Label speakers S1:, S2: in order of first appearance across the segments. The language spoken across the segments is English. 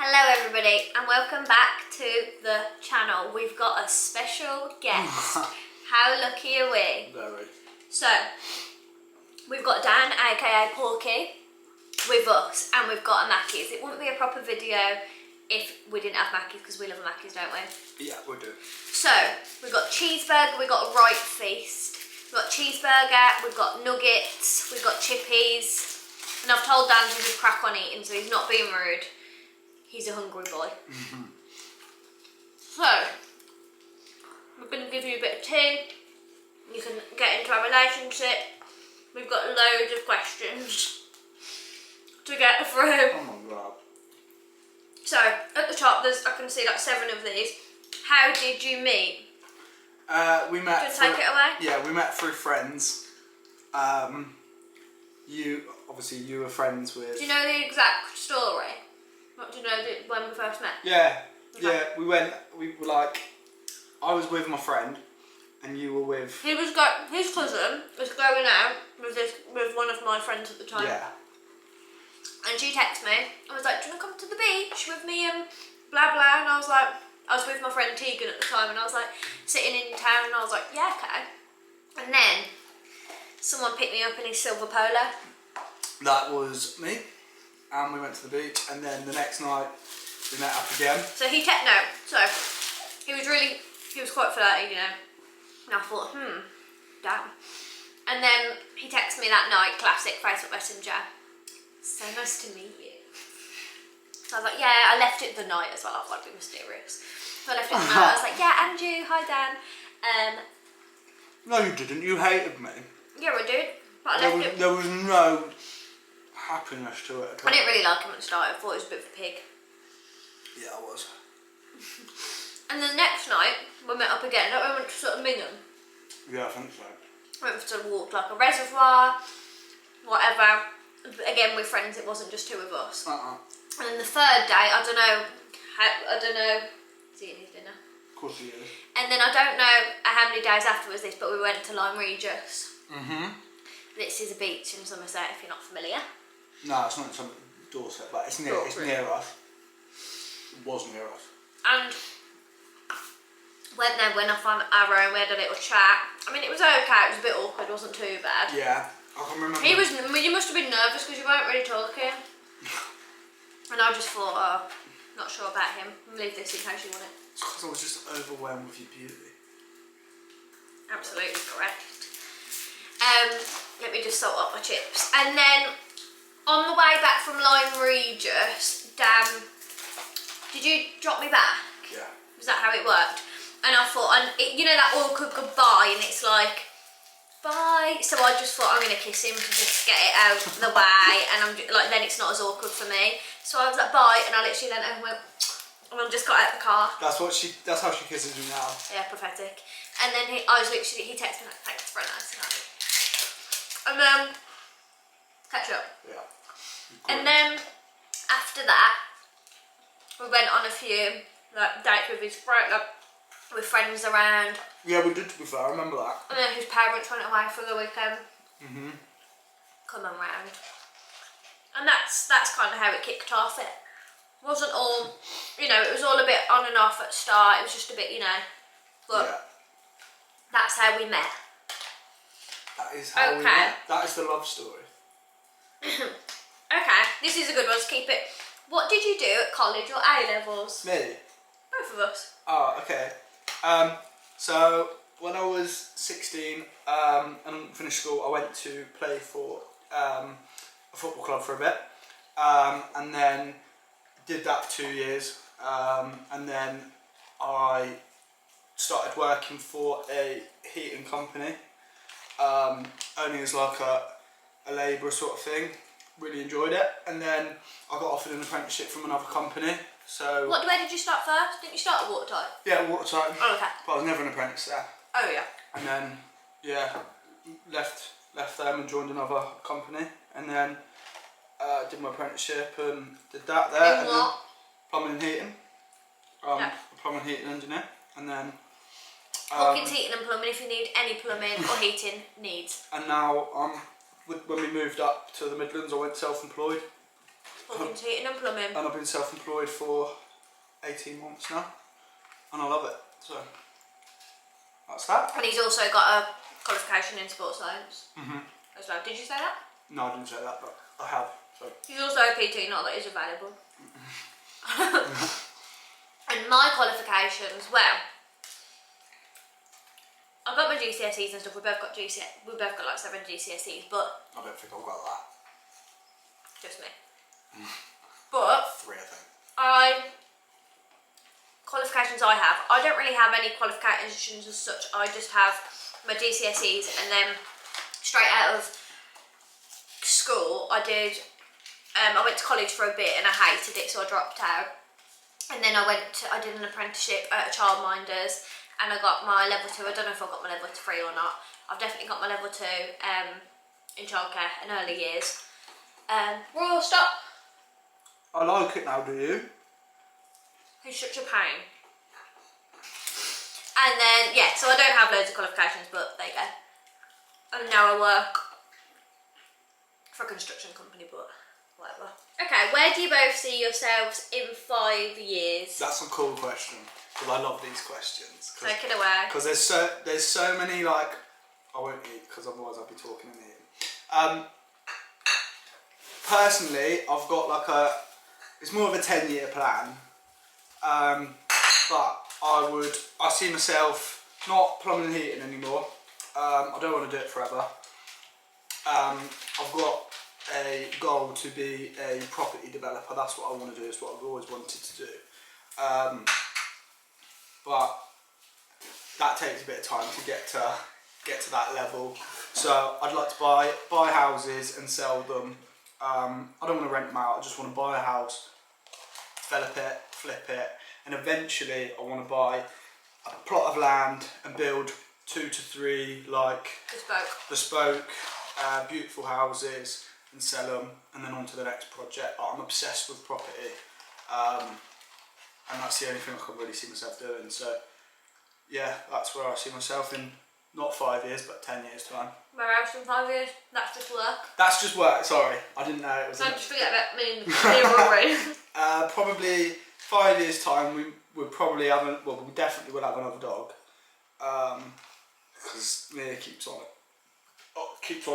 S1: Hello everybody and welcome back to the channel. We've got a special guest. How lucky are we?
S2: Very.
S1: So, we've got Dan, aka Porky, with us, and we've got a Mackey's. It wouldn't be a proper video if we didn't have Mackey's, because we love a Mackey's, don't we?
S2: Yeah, we do.
S1: So, we've got cheeseburger, we've got a right feast. We've got cheeseburger, we've got nuggets, we've got chippies. And I've told Dan to just crack on eating, so he's not being rude. He's a hungry boy. So, we're going to give you a bit of tea. You can get into our relationship. We've got loads of questions to get through.
S2: Oh my god.
S1: So, at the top, I can see like 7 of these. How did you meet?
S2: We met.
S1: Do you take it away?
S2: Yeah, we met through friends. You were friends with.
S1: Do you know the exact story? What do you know when we first met?
S2: Yeah,
S1: Okay.
S2: yeah. We were like, I was with my friend, and you were with.
S1: His cousin was going out with one of my friends at the time.
S2: Yeah.
S1: And she texted me. I was like, do you want to come to the beach with me and blah blah? And I was like, I was with my friend Tegan at the time, and I was like sitting in town, and I was like, yeah, okay. And then someone picked me up in his silver Polo.
S2: That was me, and we went to the beach, and then the next night we met up again.
S1: So he was quite flirty, you know. And I thought, damn. And then he texted me that night, classic Facebook Messenger. So nice to meet you. So I was like, yeah, I left it the night as well. I thought I'd be mysterious. So I left it the night. I was like, yeah, and you, hi Dan.
S2: No, you didn't. You hated me.
S1: Yeah, I did. But I left it.
S2: There was no happiness to it at all.
S1: I didn't really like him at the start. I thought he was a bit of a pig.
S2: Yeah, I was.
S1: And then the next night, we met up again. We went to sort of Mingham.
S2: Yeah, I think so.
S1: We went to sort of walk like a reservoir, whatever. Again, with friends, it wasn't just 2 of us. And then the third day, I don't know, is he eating his dinner?
S2: Of course he is.
S1: And then I don't know how many days afterwards this, but we went to Lyme Regis. This is a beach in Somerset, if you're not familiar.
S2: No, it's not in some Dorset, but it's near us. It was near us.
S1: And went off on our own, we had a little chat. I mean, it was okay, it was a bit awkward, it wasn't too bad.
S2: Yeah, I can remember.
S1: You must have been nervous because you weren't really talking. And I just thought, oh, not sure about him. Leave this in case you want it.
S2: It's because I was just overwhelmed with your beauty.
S1: Absolutely correct. Let me just salt up my chips. And then, on the way back from Lyme Regis, Dan, did you drop me back?
S2: Yeah.
S1: Was that how it worked? And I thought, you know that awkward goodbye, and it's like, bye. So I just thought I'm going to kiss him to just get it out the way, and I'm just, like, then it's not as awkward for me. So I was like, bye, and I literally then went, and I just got out of the car.
S2: That's how she kisses me now.
S1: Yeah, pathetic. And then he texted me like, thanks for a nice night. And then, catch up.
S2: Yeah.
S1: And then, after that, we went on a few like dates with with friends around.
S2: Yeah, we did, to be fair, I remember that.
S1: And then his parents went away for the weekend. Come on round. And that's kind of how it kicked off. It wasn't all, it was all a bit on and off at the start. It was just a bit, but
S2: yeah.
S1: That's how we met.
S2: That is how we met. That is the love story.
S1: Okay, this is a good one, let's keep it. What did you do at college or A-levels?
S2: Me?
S1: Both of us.
S2: Oh, okay. So, when I was 16 and finished school, I went to play for a football club for a bit. And then did that for 2 years. And then I started working for a heating company. Only as like a labourer sort of thing. Really enjoyed it, and then I got offered an apprenticeship from another company. So.
S1: Where did you start first? Didn't you start at Watertight?
S2: Yeah, Watertight.
S1: Oh, okay.
S2: But I was never an apprentice there.
S1: Oh yeah.
S2: And then left them and joined another company, and then did my apprenticeship and did that there.
S1: In what?
S2: Plumbing and heating.
S1: Yeah.
S2: A plumbing and heating engineer, and then.
S1: Hawkins Heating and Plumbing if you need any plumbing or heating needs.
S2: And now when we moved up to the Midlands, I went self-employed.
S1: Talking to heating and plumbing.
S2: And I've been self-employed for 18 months now, and I love it. So that's that.
S1: And he's also got a qualification in sports science as well. Did you say that?
S2: No, I didn't say that, but I have. So.
S1: He's also a PT, not that he's available. And my qualifications, well, I've got my GCSEs and stuff. We both got like 7 GCSEs, but
S2: I don't think I've got that.
S1: just me. But
S2: 3, I think.
S1: Qualifications I have, I don't really have any qualifications as such. I just have my GCSEs, and then straight out of school I did I went to college for a bit and I hated it, so I dropped out, and then I did an apprenticeship at a childminders, and I got my level 2. I don't know if I got my level 3 or not. I've definitely got my level 2 in childcare and early years. Royal, stop.
S2: I like it now, do you?
S1: He's such a pain. And then, yeah, so I don't have loads of qualifications, but there you go. And now I work for a construction company, but whatever. Okay, where do you both see yourselves in 5 years?
S2: That's a cool question, because I love these questions.
S1: Take it away.
S2: Because there's so many, like, I won't eat because otherwise I'll be talking and eating. Personally, I've got like it's more of a 10-year plan. But I see myself not plumbing and heating anymore. I don't want to do it forever. I've got a goal to be a property developer. That's what I want to do. It's what I've always wanted to do. But that takes a bit of time to get to that level. So I'd like to buy houses and sell them. I don't want to rent them out. I just want to buy a house, develop it, flip it, and eventually I want to buy a plot of land and build 2 to 3 like bespoke beautiful houses and sell them, and then on to the next project. But I'm obsessed with property, and that's the only thing I can really see myself doing. So yeah, that's where I see myself in not 5 years but 10 years time.
S1: Where else in 5 years? That's just work.
S2: That's just work, sorry. I didn't know it was...
S1: Don't just forget about me and Rory.
S2: Probably 5 years time we'll probably have we definitely will have another dog. Because Mia keeps on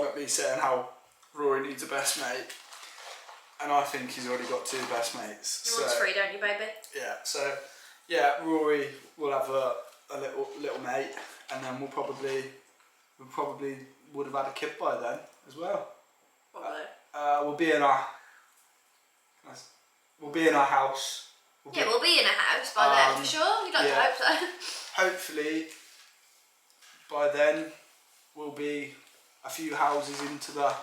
S2: at me saying how Rory needs a best mate. And I think he's already got 2 best mates.
S1: You want 3, don't you, baby?
S2: Yeah, so yeah, Rory will have a little mate, and then we probably would have had a kid by then as well.
S1: Probably.
S2: We'll be in our house.
S1: We'll be in a house by then for sure. You'd like to hope so.
S2: Hopefully by then we'll be a few houses into the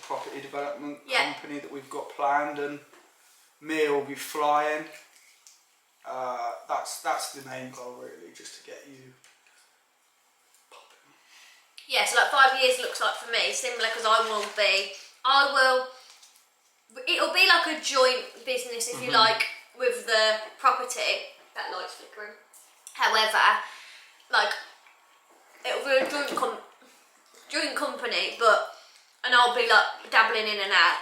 S2: property development company that we've got planned, and Mia will be flying. That's the main goal really, just to get you popping.
S1: Yeah, so like 5 years looks like for me similar, because it'll be like a joint business if you like with the property. That light's flickering. However, like it'll be a joint company, and I'll be like dabbling in and out,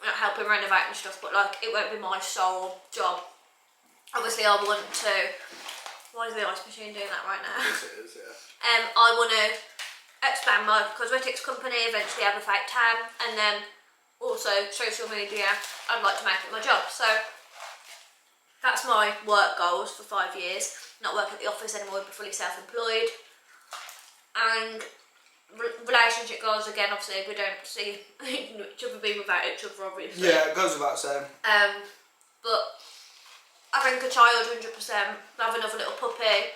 S1: like helping renovate and stuff, but like it won't be my sole job. Obviously I want to... Why is the ice machine doing that right now?
S2: Yes, it is, yeah.
S1: I want to expand my cosmetics company, eventually have a fake tan, and then also social media. I'd like to make it my job. So that's my work goals for 5 years. Not work at the office anymore, be fully self-employed. And relationship goals, again, obviously we don't see each other being without each other, obviously.
S2: Yeah, it goes without saying.
S1: But having a child, 100%, have another little puppy,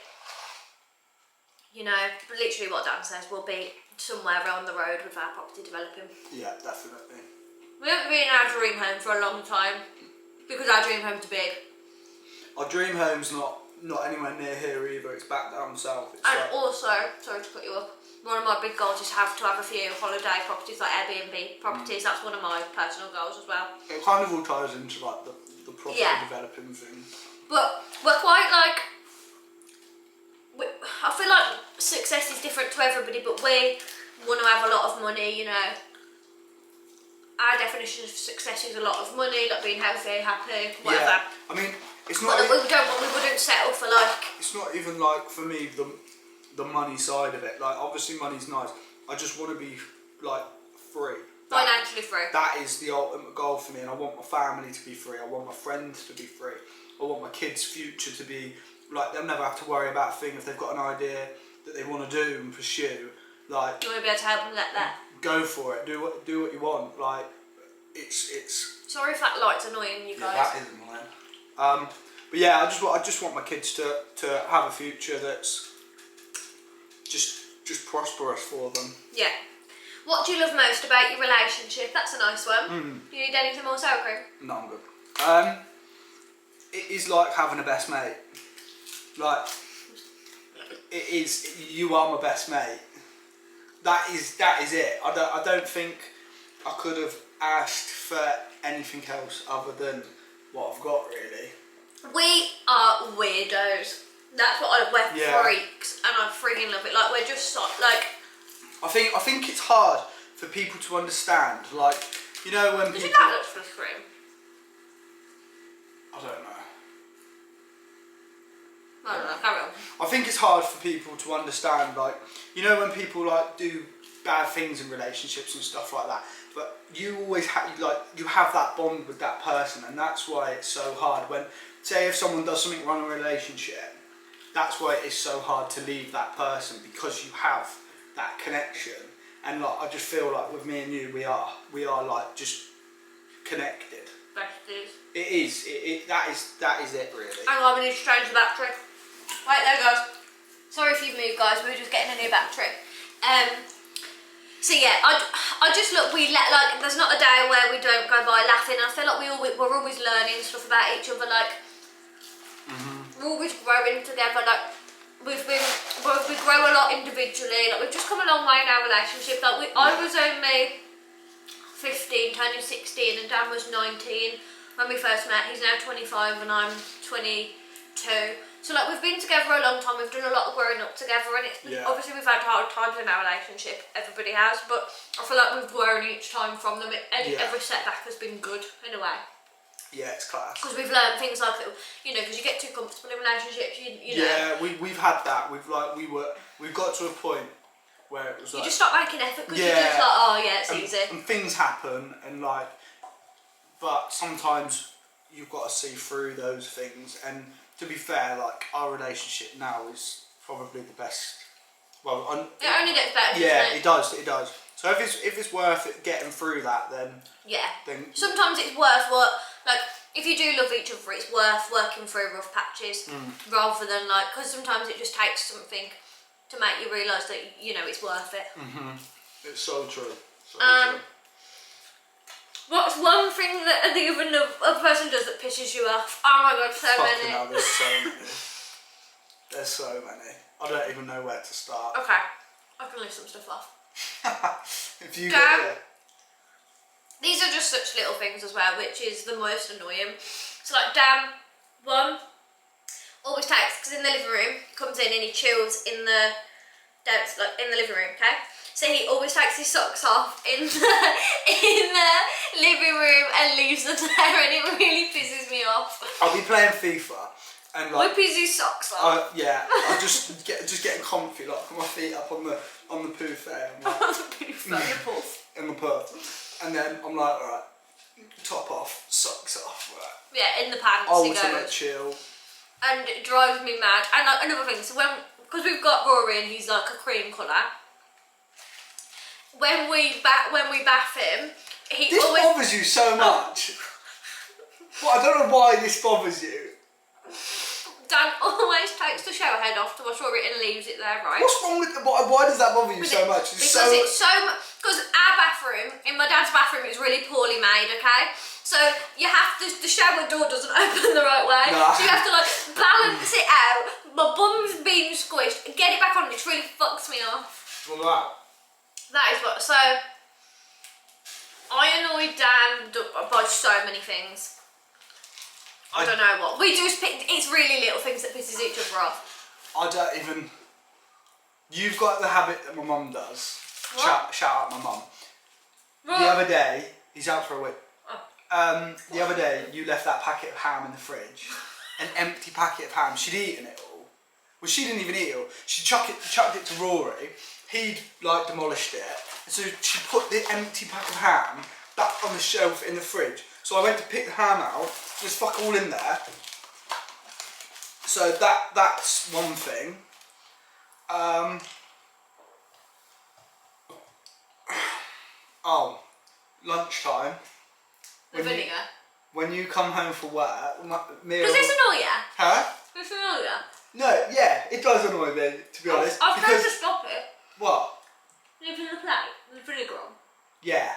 S1: you know, literally what Dan says, we'll be somewhere on the road with our property developing.
S2: Yeah, definitely.
S1: We haven't been in our dream home for a long time, because our dream home's big.
S2: Our dream home's not anywhere near here either, it's back down south.
S1: Also, sorry to cut you up, one of my big goals is to have a few holiday properties, like Airbnb properties. That's one of my personal goals as well.
S2: It kind of all ties into like the property developing thing.
S1: But we're quite like, I feel like success is different to everybody, but we want to have a lot of money, you know, our definition of success is a lot of money, like being healthy, happy, whatever.
S2: Yeah. I mean, it's not.
S1: But we wouldn't settle for like.
S2: It's not even like for me the money side of it. Like obviously money's nice. I just want to be like free.
S1: Financially free.
S2: That is the ultimate goal for me, and I want my family to be free. I want my friends to be free. I want my kids' future to be like they'll never have to worry about a thing if they've got an idea that they want to do and pursue. Like
S1: you want to be able to help them let that.
S2: Go for it. Do what you want. Like it's.
S1: Sorry if that light's annoying you guys.
S2: Yeah, that is annoying. But yeah, I just want my kids to have a future that's just prosperous for them.
S1: Yeah. What do you love most about your relationship? That's a nice one. Do you need anything more sour cream?
S2: No, I'm good. It is like having a best mate. Like it is. You are my best mate. That is it. I don't think I could have asked for anything else other than what I've got, really.
S1: We are weirdos. That's what we're freaks, and I freaking love it. Like we're just like.
S2: I think it's hard for people to understand. Like you know when.
S1: Did you like that for cream?
S2: I don't know.
S1: I don't know. Carry on.
S2: I think it's hard for people to understand. Like you know when people like do bad things in relationships and stuff like that. But you always you have that bond with that person, and that's why it's so hard. When say if someone does something wrong in a relationship, that's why it is so hard to leave that person, because you have that connection. And like I just feel like with me and you, we are like just connected.
S1: Besties.
S2: It is. That is it really.
S1: Hang on, we need to change the battery. Wait there, guys. Sorry if you've moved, guys. We're just getting a new battery. So yeah, I just look. There's not a day where we don't go by laughing. I feel like we're always learning stuff about each other. Like we're always growing together. Like we grow a lot individually. Like we've just come a long way in our relationship. Like I was only 15, turning 16, and Dan was 19 when we first met. He's now 25 and I'm 22. So like we've been together a long time. We've done a lot of growing up together, and it's obviously we've had hard times in our relationship. Everybody has, but I feel like we've grown each time from them. Every setback has been good in a way.
S2: Yeah, it's class.
S1: Because we've learned things like, you know, because you get too comfortable in relationships, you know.
S2: Yeah, we've had that. We've got to a point where it was like,
S1: you just stop making effort because you're just like, oh yeah, it's easy. And
S2: things happen, and like, but sometimes you've got to see through those things. And to be fair, like our relationship now is probably the best. Well,
S1: it only gets better.
S2: Yeah, it does. It does. So if it's worth it getting through that, then Then
S1: sometimes it's worth if you do love each other, it's worth working through rough patches rather than because sometimes it just takes something to make you realise that it's worth it.
S2: It's so true. So true.
S1: What's one thing that the other person does that pisses you off? Oh my god, so many.
S2: Hell, there's so many. There's so many. I don't even know where to start.
S1: Okay, I can list some stuff off.
S2: If you
S1: these are just such little things as well, which is the most annoying. So like Dan, always takes, because in the living room, comes in and he chills in the living room, okay? So he always takes his socks off in the living room and leaves them there, and it really pisses me off.
S2: I'll be playing FIFA and
S1: whips his socks off.
S2: I just getting comfy, like put my feet up on the poof there. In the puff. And then I'm like, alright, top off, socks off, right.
S1: Yeah, in the pants
S2: Ultimate
S1: he goes.
S2: chill.
S1: And it drives me mad. And another thing, so because we've got Rory and he's like a cream colour, when we bath him,
S2: this bothers you so much. Well, I don't know why this bothers you.
S1: Dan always takes the shower head off to wash Rory and leaves it there, right?
S2: What's wrong with why does that bother you so much?
S1: Because our bathroom, in my dad's bathroom, is really poorly made, okay? So you have to, the shower door doesn't open the right way.
S2: Nah.
S1: So you have to balance it out. My bum's being squished, get it back on, it really fucks me off.
S2: Well, that.
S1: That is what, so I annoy Dan by so many things. I don't know what. We just pick, it's really little things that pisses each other off.
S2: I don't even, you've got the habit that my mum does.
S1: What?
S2: Shout out my mum.
S1: What?
S2: The other day, He's out for a week.
S1: Oh.
S2: The other day, you left that packet of ham in the fridge. An empty packet of ham. She'd eaten it all. Well, she didn't even eat it all. She chucked it to Rory. He'd like demolished it. And so she put the empty pack of ham back on the shelf in the fridge. So I went to pick the ham out. There's fuck all in there. So that's one thing. Oh, lunchtime.
S1: The vinegar.
S2: When you come home from work,
S1: Does this annoy you?
S2: Huh?
S1: Does this annoy you?
S2: No, yeah, it does annoy me, to be honest.
S1: I've tried to stop it.
S2: What?
S1: Leaving the plate with vinegar on.
S2: Yeah.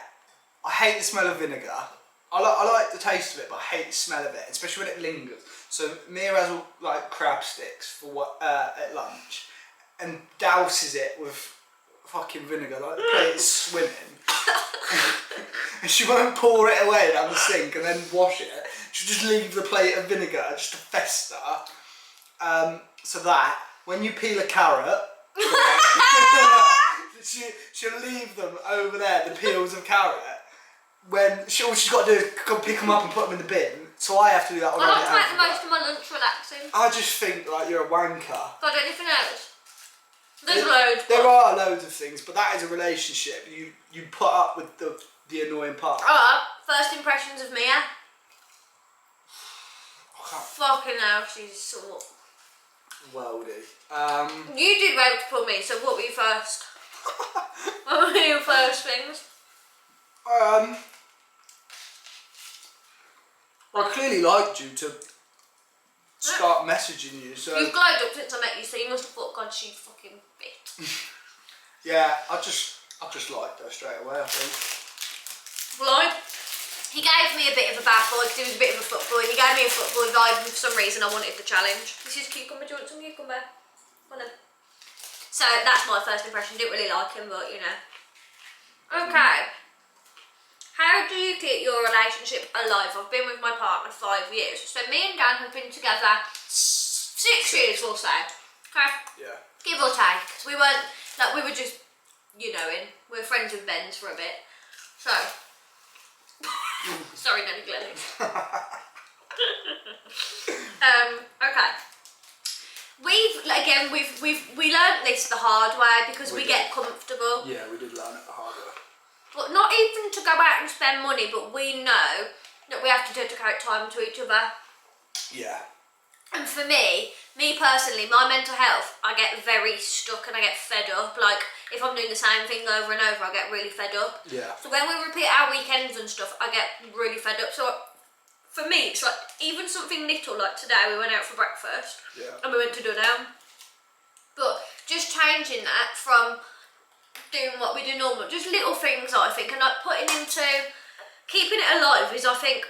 S2: I hate the smell of vinegar. I like the taste of it, but I hate the smell of it, especially when it lingers. So Mia has like crab sticks for at lunch, and douses it with fucking vinegar. Like the plate is swimming, and she won't pour it away down the sink and then wash it. She'll just leave the plate of vinegar just to fester. So that when you peel a carrot, she'll leave them over there, the peels of carrot. When all she's got to do is come pick them up and put them in the bin, so I have to do that.
S1: I like to make the most of my lunch relaxing.
S2: I just think like you're a wanker.
S1: Got anything else? There's loads.
S2: There are loads of things, but that is a relationship. You put up with the annoying part.
S1: Alright, first impressions of Mia. Fucking hell, she's sort.
S2: Worldy.
S1: You did well to pull me, so what were you first? What were your first things?
S2: I clearly liked you to start messaging you, so...
S1: You've glowed up since I met you, so you must have thought, God, she's fucking fit.
S2: Yeah, I just liked her straight away, I think.
S1: Well, he gave me a bit of a bad boy because he was a bit of a footboy. He gave me a footboy vibe, and for some reason I wanted the challenge. This is cucumber. Do you want some cucumber? Well, no. So that's my first impression. Didn't really like him, but you know. Okay. How do you keep your relationship alive? I've been with my partner 5 years. So me and Dan have been together 6 years, we'll say. Okay?
S2: Yeah.
S1: Give or take. We weren't, like, we were just, you know, we were friends with Ben's for a bit. So. Sorry, Nanny Glennis. Okay. We learned this the hard way because we get comfortable.
S2: Yeah, we did learn it the hard way.
S1: But not even to go out and spend money, but we know that we have to dedicate time to each other.
S2: Yeah.
S1: And for me personally, my mental health, I get very stuck and I get fed up. Like, if I'm doing the same thing over and over, I get really fed up.
S2: Yeah.
S1: So when we repeat our weekends and stuff, I get really fed up. So for me, it's like, even something little, like today we went out for breakfast.
S2: Yeah.
S1: And we went to Dunham. But just changing that from doing what we do normal, just little things, I think, and like putting into keeping it alive is, I think,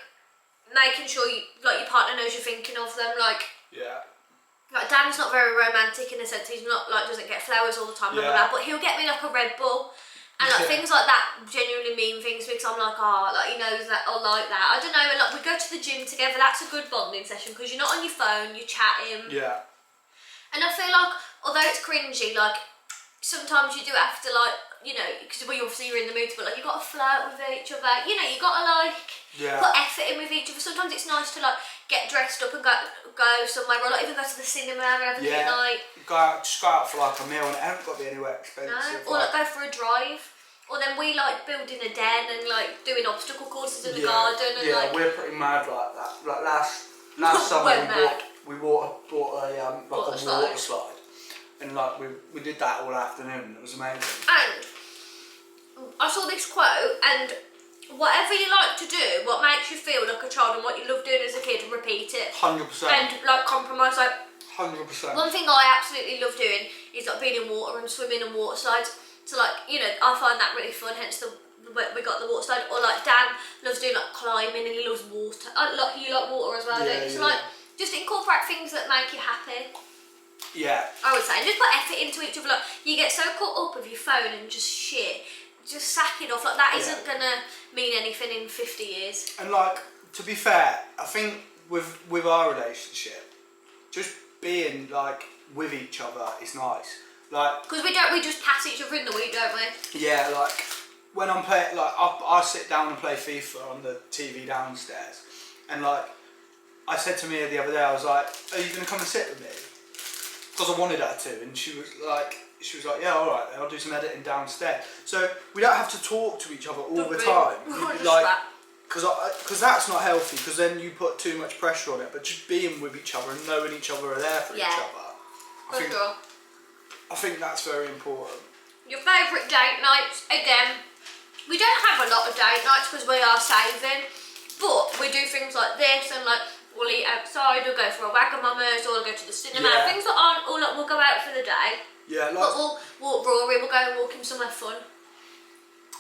S1: making sure you, like, your partner knows you're thinking of them. Like,
S2: yeah.
S1: Like, Dan's not very romantic in the sense he's not, like, doesn't get flowers all the time, blah, blah, blah, but he'll get me like a Red Bull, and like things like that genuinely mean things because I'm like, oh, like, he knows that I like that. I don't know, like, we go to the gym together. That's a good bonding session because you're not on your phone, you're chatting.
S2: Yeah.
S1: And I feel like, although it's cringy, like, sometimes you do have to, like, you know, because obviously you're in the mood, but like, you got to flirt with each other, you know, you got to like put effort in with each other. Sometimes it's nice to like get dressed up and go somewhere, or like even go to the cinema and have a date night. Just
S2: go out for like a meal, and it hasn't got to be anywhere expensive.
S1: No, or like go for a drive. Or then we like building a den and like doing obstacle courses in the garden. And
S2: yeah,
S1: like,
S2: we're pretty mad like that. Like last summer we bought a water slide. And like we did that all afternoon. It was amazing.
S1: And I saw this quote, and whatever you like to do, what makes you feel like a child and what you love doing as a kid, repeat it.
S2: 100%.
S1: And like compromise. Like
S2: 100%.
S1: one thing I absolutely love doing is like being in water and swimming in water slides. So like, you know, I find that really fun. Hence we got the water slide. Or like Dan loves doing like climbing and he loves water. Like you like water as well, don't you? So like, just incorporate things that make you happy.
S2: Yeah.
S1: I would say, and just put effort into each other. Like, you get so caught up with your phone and just shit. Just sack it off. Like, that isn't gonna mean anything in 50 years.
S2: And like, to be fair, I think with our relationship, just being like with each other is nice. Like,
S1: because we just pass each other in the week, don't we?
S2: Yeah, like when I'm playing, like I sit down and play FIFA on the TV downstairs, and like I said to Mia the other day, I was like, "Are you gonna come and sit with me?" Because I wanted her to, and she was like, "Yeah, all right, then I'll do some editing downstairs." So we don't have to talk to each other all the time, like, because that's not healthy. Because then you put too much pressure on it. But just being with each other and knowing each other are there for each other. I think that's very important.
S1: Your favourite date nights? Again, we don't have a lot of date nights because we are saving, but we do things like this, and like we'll eat outside, we'll go for a Wagamama's, or we'll go to the cinema. Things that aren't all like we'll go out for the day. Yeah, like, but we'll walk Rory, we'll go and walk him somewhere fun.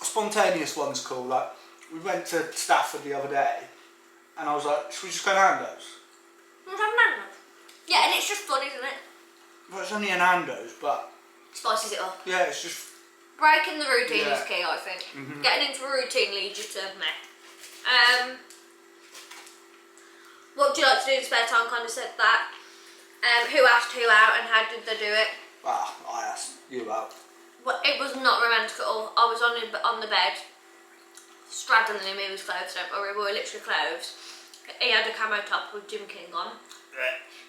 S2: A spontaneous one's cool. Like we went to Stafford the other day, and I was like, "Should we just go to Nando's?"
S1: Yeah, and it's just fun, isn't it?
S2: Well, it's only a Nando's, but
S1: spices it up.
S2: Yeah, it's just
S1: breaking the routine is key, I think. Getting into a routine leads you to meh. What do you like to do in spare time? Kind of said that. Who asked who out and how did they do it?
S2: I asked you out.
S1: Well, it was not romantic at all. I was on the bed, straddling him. He was clothes, don't worry, we were literally clothes. He had a camo top with Jim King on,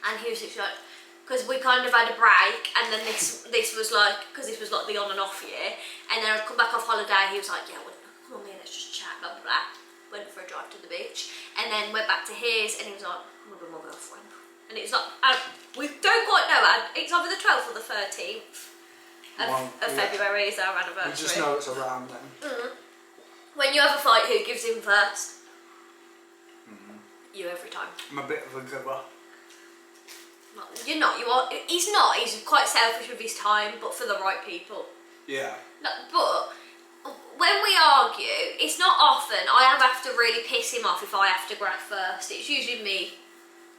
S1: and he was literally like, because we kind of had a break, and then this was like, because this was like the on and off year, and then I'd come back off holiday. He was like, "Yeah, well, come on, let's just chat, blah blah blah." Went for a drive to the beach, and then went back to his, and he was like, "I'm with my girlfriend," and it's like, we don't quite know. It's either the 12th or the 13th of February is our anniversary.
S2: We just know it's around then.
S1: When you have a fight, who gives in first? You every time.
S2: I'm a bit of a giver.
S1: You're not. You are. He's not. He's quite selfish with his time, but for the right people.
S2: Yeah.
S1: But when we argue, it's not often. I have to really piss him off if I have to graph first. It's usually me.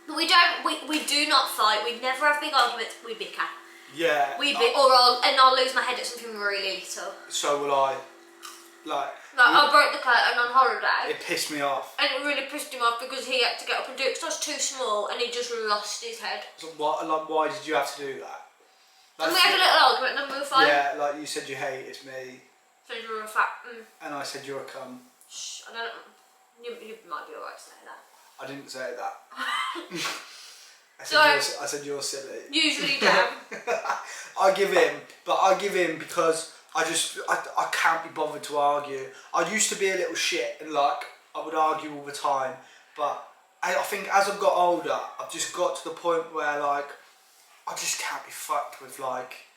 S1: But we don't. We do not fight. We never have big arguments. We bicker.
S2: Yeah.
S1: I'll lose my head at something really little.
S2: So will I.
S1: I broke the curtain on holiday.
S2: It pissed me off.
S1: And it really pissed him off because he had to get up and do it because I was too small, and he just lost his head.
S2: So why did you have to do that?
S1: And we had a little argument and then we were fine.
S2: Yeah, like you said you hated me.
S1: Said you were a fat.
S2: And I said you're a cum.
S1: Shh, I don't. You might be alright to say that.
S2: I didn't say that. I said you're silly.
S1: Usually damn.
S2: I give in because I can't be bothered to argue. I used to be a little shit and like I would argue all the time, but I think as I've got older, I've just got to the point where like I just can't be fucked with like.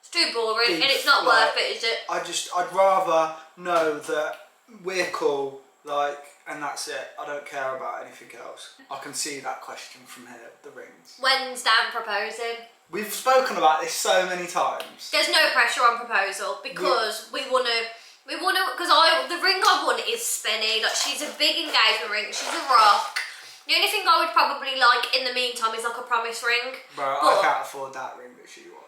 S1: It's too boring and it's not worth it, is it?
S2: I'd rather know that we're cool, like, and that's it. I don't care about anything else. I can see that question from here, the rings. When's Dan proposing? We've spoken about this so many times. There's no pressure on proposal because we want to, because the ring I want is spinny. Like, she's a big engagement ring, she's a rock. The only thing I would probably like in the meantime is like a promise ring. Bro, I can't afford that ring that she wants.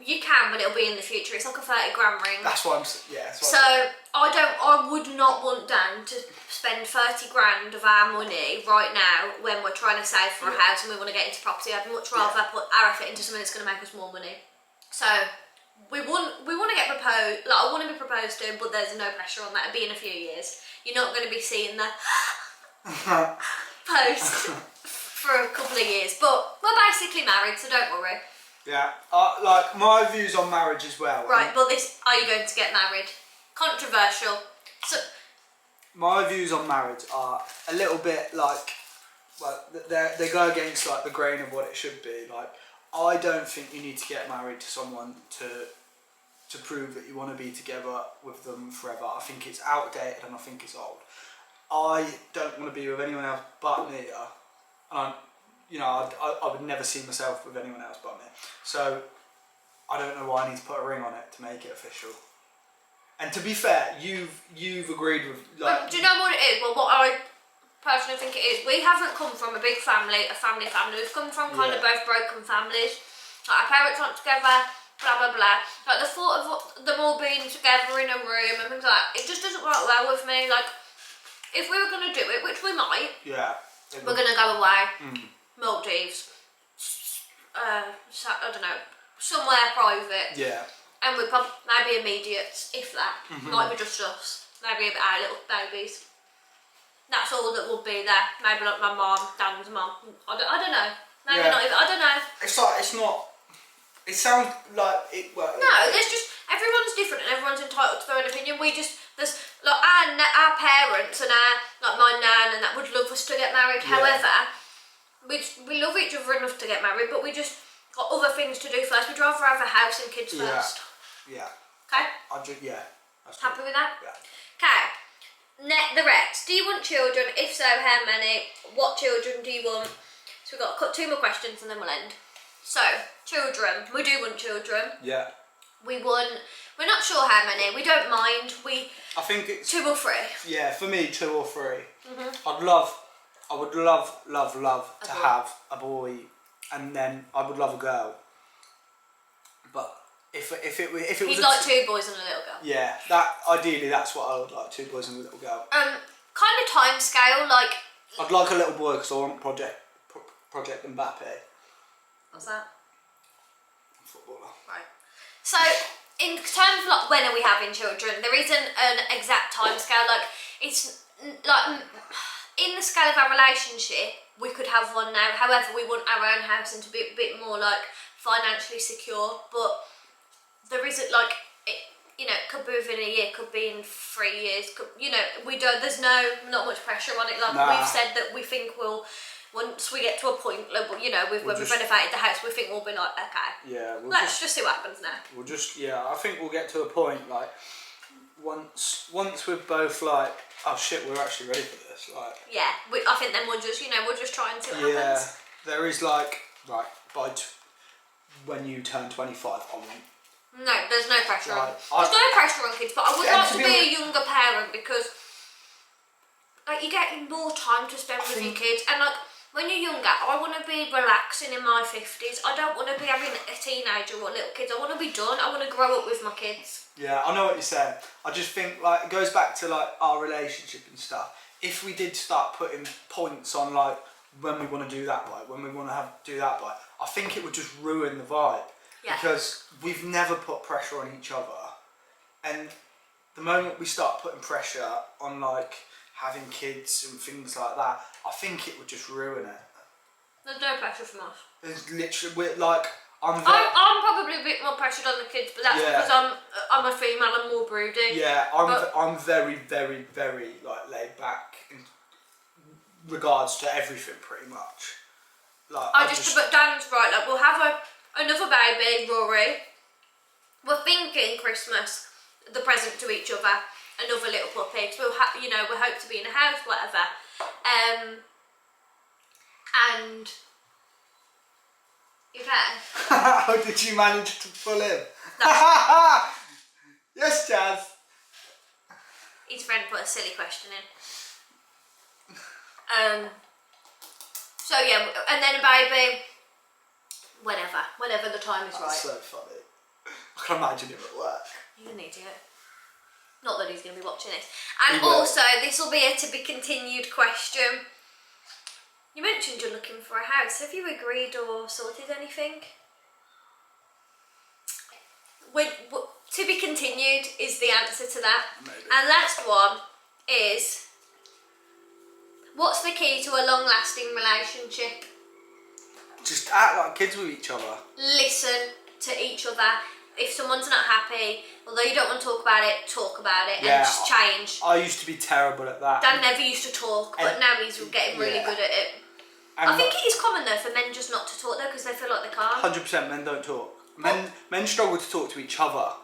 S2: You can, but it'll be in the future. It's like a 30 grand ring. That's what I'm, yeah. I would not want Dan to spend 30 grand of our money right now when we're trying to save for a house and we want to get into property. I'd much rather put our effort into something that's going to make us more money. So we want to get proposed. Like, I want to be proposed to, but there's no pressure on that. It'll be in a few years. You're not going to be seeing the post for a couple of years, but we're basically married, so don't worry. Yeah, like my views on marriage as well. Right, but are you going to get married? Controversial. So, my views on marriage are a little bit like, well, they go against like the grain of what it should be. Like, I don't think you need to get married to someone to prove that you want to be together with them forever. I think it's outdated and I think it's old. I don't want to be with anyone else but Mia, and I would never see myself with anyone else but me. So I don't know why I need to put a ring on it to make it official. And to be fair, you've agreed with like. Do you know what it is? Well, what I personally think it is, we haven't come from a big family, a family. We've come from kind of both broken families. Like, our parents aren't together, blah blah blah. Like, the thought of them all being together in a room and things like that, it just doesn't work well with me. Like, if we were gonna do it, which we might, we're gonna go away. Maldives, I don't know, somewhere private. Yeah.
S1: And we're probably maybe immediates, if that. Might be just us. Maybe our little babies. That's all that will be there. Maybe like my mum, Dan's mum. I don't know. Maybe not even. I don't know.
S2: It's like it's not. It sounds like it. Well,
S1: no, there's just everyone's different and everyone's entitled to their own opinion. There's like our parents and our like my nan and that would love us to get married.
S2: Yeah.
S1: However, we love each other enough to get married, but we just got other things to do first. We'd rather have a house and kids first.
S2: Yeah.
S1: Okay.
S2: That's
S1: happy with that?
S2: Yeah.
S1: Okay. The rest. Do you want children? If so, how many? What children do you want? So we've got 2 more questions and then we'll end. So, children. We do want children.
S2: Yeah.
S1: We're not sure how many. We don't mind.
S2: I think it's
S1: 2 or 3.
S2: Yeah, for me 2 or 3. I would love to have a boy, and then I would love a girl. But if it was
S1: He'd like 2 boys and a little girl.
S2: Yeah, ideally that's what I would like, 2 boys and a little girl.
S1: Kind of time scale, like.
S2: I'd like a little boy because I want Project Mbappe.
S1: What's that?
S2: Footballer.
S1: Right. So, in terms of like when are we having children, there isn't an exact time scale. Like, it's like in the scale of our relationship, we could have one now. However, we want our own house and to be a bit more like financially secure. But there isn't like it could be within a year, could be in 3 years. There's not much pressure on it. Like we've said that we think once we get to a point, like, when we've renovated the house, we think we'll be like, okay.
S2: Yeah.
S1: Let's just see what happens now.
S2: I think we'll get to a point like once we're both like, oh shit, we're actually ready for this. Like. Yeah,
S1: I think then we'll just try and see what happens.
S2: Yeah, there is like when you turn 25, I want.
S1: No, there's no pressure on. There's no pressure on kids, but I would like to be a younger parent because like you get more time to spend with your kids, and like. When you're younger, I want to be relaxing in my 50s. I don't want to be having a teenager or little kids. I want to be done. I want to grow up with my kids.
S2: Yeah, I know what you're saying. I just think like it goes back to like our relationship and stuff. If we did start putting points on like when we want to do that by, when we want to do that by, I think it would just ruin the vibe. Yeah. Because we've never put pressure on each other, and the moment we start putting pressure on like having kids and things like that, I think it would just ruin it.
S1: There's no pressure from us.
S2: There's literally, I'm
S1: probably a bit more pressured on the kids, but that's because I'm a female and more brooding.
S2: Yeah, I'm very, very, very like laid back in regards to everything, pretty much. Like
S1: but Dan's right. Like we'll have another baby, Rory. We're thinking Christmas, the present to each other. Another little puppy. So we hope to be in a house, whatever. And okay.
S2: How did you manage to pull him? Yes, Jazz.
S1: His friend put a silly question in. So yeah, and then a baby. Whenever the time is right.
S2: That's so funny. I can imagine him at work.
S1: He's an idiot. Not that he's going to be watching this. And also, this will be a to be continued question. You mentioned you're looking for a house. Have you agreed or sorted anything? To be continued is the answer to that.
S2: Maybe.
S1: And last one is, what's the key to a long-lasting relationship?
S2: Just act like kids with each other.
S1: Listen to each other. If someone's not happy, although you don't want to talk about it and just change.
S2: I used to be terrible at that.
S1: Dan never used to talk, but now he's getting really good at it. And I think it is common though for men just not to talk though because they feel like they can't.
S2: 100% men don't talk. Men struggle to talk to each other.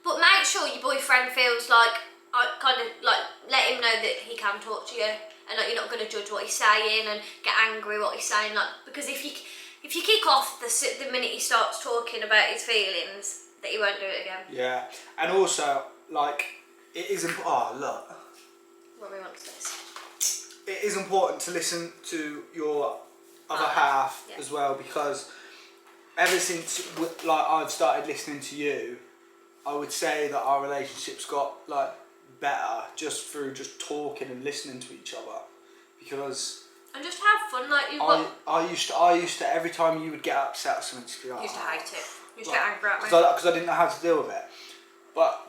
S1: But make sure your boyfriend feels like, let him know that he can talk to you and like you're not going to judge what he's saying and get angry what he's saying. Like, because if you kick off the minute he starts talking about his feelings, that he won't do it again.
S2: Yeah, and also like it is important. Oh look.
S1: What we want to this.
S2: It is important to listen to your other half as well, because ever since like I've started listening to you, I would say that our relationship's got like better just through just talking and listening to each other, because.
S1: And just have fun, like
S2: I used to every time you would get upset or something, just be like,
S1: used to hate it. You just get angry at me.
S2: Because I didn't know how to deal with it. But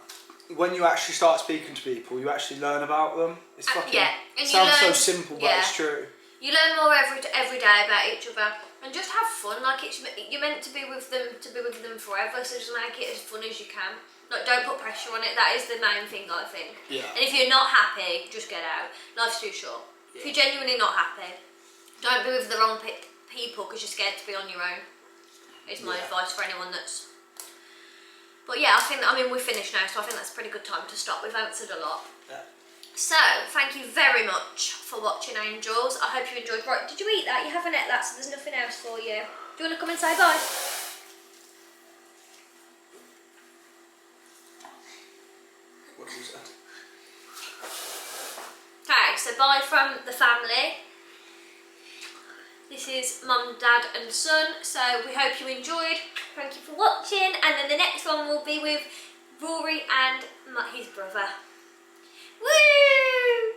S2: when you actually start speaking to people, you actually learn about them. It's fucking
S1: and
S2: sounds so simple, but it's true.
S1: You learn more every day about each other, and just have fun. Like you're meant to be with them forever, so just make it as fun as you can. Like, don't put pressure on it. That is the main thing, I think.
S2: Yeah.
S1: And if you're not happy, just get out. Life's too short. Yeah. If you're genuinely not happy, don't be with the wrong people because you're scared to be on your own. Is my advice for anyone that's. But yeah, I mean we're finished now, so I think that's a pretty good time to stop. We've answered a lot.
S2: Yeah.
S1: So, thank you very much for watching, angels. I hope you enjoyed. Right, did you eat that? You haven't ate that, so there's nothing else for you. Do you want to come and say bye?
S2: What was that?
S1: Okay, so bye from the family. This is Mum, Dad and Son, so we hope you enjoyed. Thank you for watching, and then the next one will be with Rory and his brother. Woo!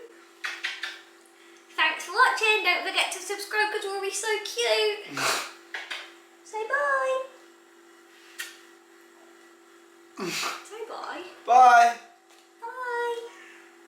S1: Thanks for watching. Don't forget to subscribe because Rory's so cute. Say bye. Say bye.
S2: Bye.